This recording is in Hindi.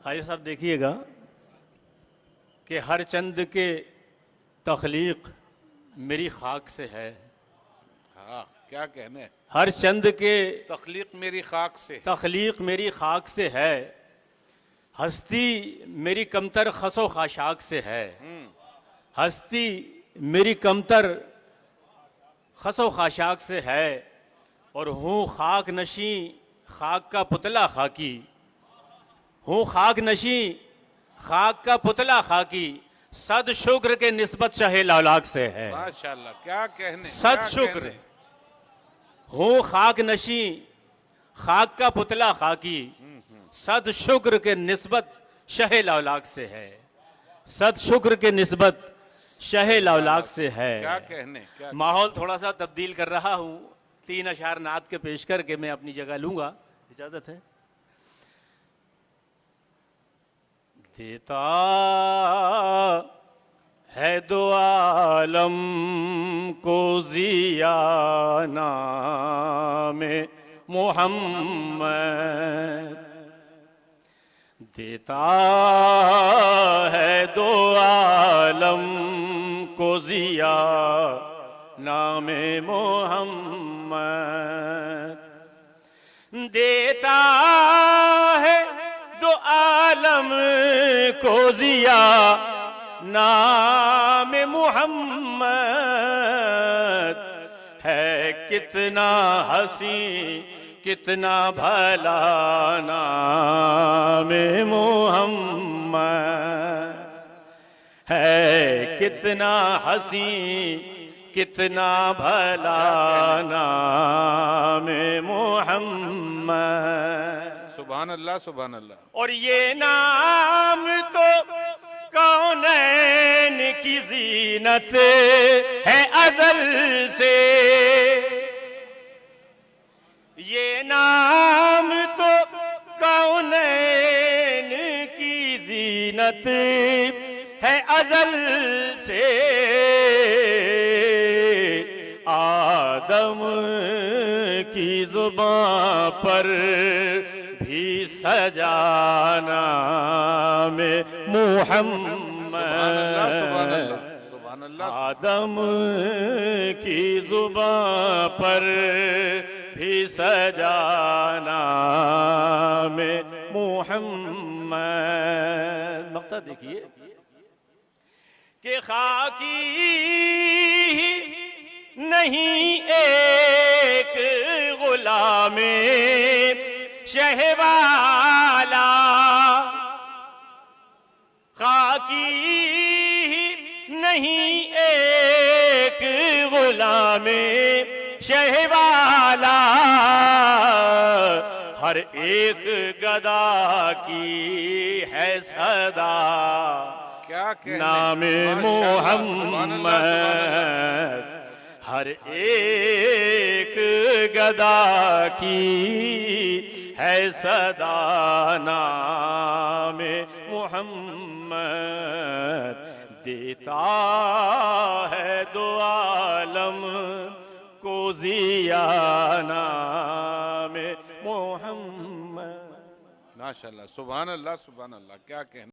खालिद साहब देखिएगा कि हर चंद के तख्लीक मेरी खाक से है। हाँ, क्या कहने। हर चंद के तख्लीक मेरी खाक से, तख्लीक मेरी खाक से है। हस्ती मेरी कमतर खसो खाशाक से है। हस्ती मेरी कमतर खसो खाशाक से है। और हूँ खाक नशी खाक का पुतला खाकी। हूँ खाक नशी खाक का पुतला खाकी। सद शुक्र के निस्बत शहे लौलाक से है। माशाल्लाह, क्या कहने। सद क्या शुक्र कहने। हूँ खाक नशी खाक का पुतला खाकी। सद शुक्र के निस्बत शहे लौलाक से है। सद शुक्र के निस्बत शहे लौलाक से है। क्या कहने। क्या माहौल थोड़ा सा तब्दील कर रहा हूँ। 3 अशार नात के पेश करके मैं अपनी जगह लूंगा, इजाजत है। देता है दो आलम को जिया नामे मोहम्मद। देता है दो आलम को जिया नामे मोहम्मद। देता है दो आलम को जिया नाम मोहम्मद। है कितना हसी कितना भला नाम मोहम्मद। है कितना हसी कितना भला नाम मोहम्मद। सुभान अल्लाह, सुभान अल्लाह। और ये नाम तो कौनैन की जीनत है अज़ल से। ये नाम तो कौनैन की जीनत है अज़ल से। आदम की ज़ुबान पर भी सजाना में मोहम्मद। सुभान अल्लाह। आदम की ज़ुबान पर भी सजाना में मोहम्मद। मक्ता देखिए कि खाकी नहीं एक गुलामे शहवाला। खाकी नहीं एक गुलामे शहवाला। हर एक गदा की है सदा क्या कहने। नामे मोहम्मद। हर एक गदा की है सदा नामे मोहम्मद। देता है दो आलम को जिया नामे मोहम्मद। माशाल्लाह, सुभान अल्लाह, सुभान अल्लाह, क्या कहने।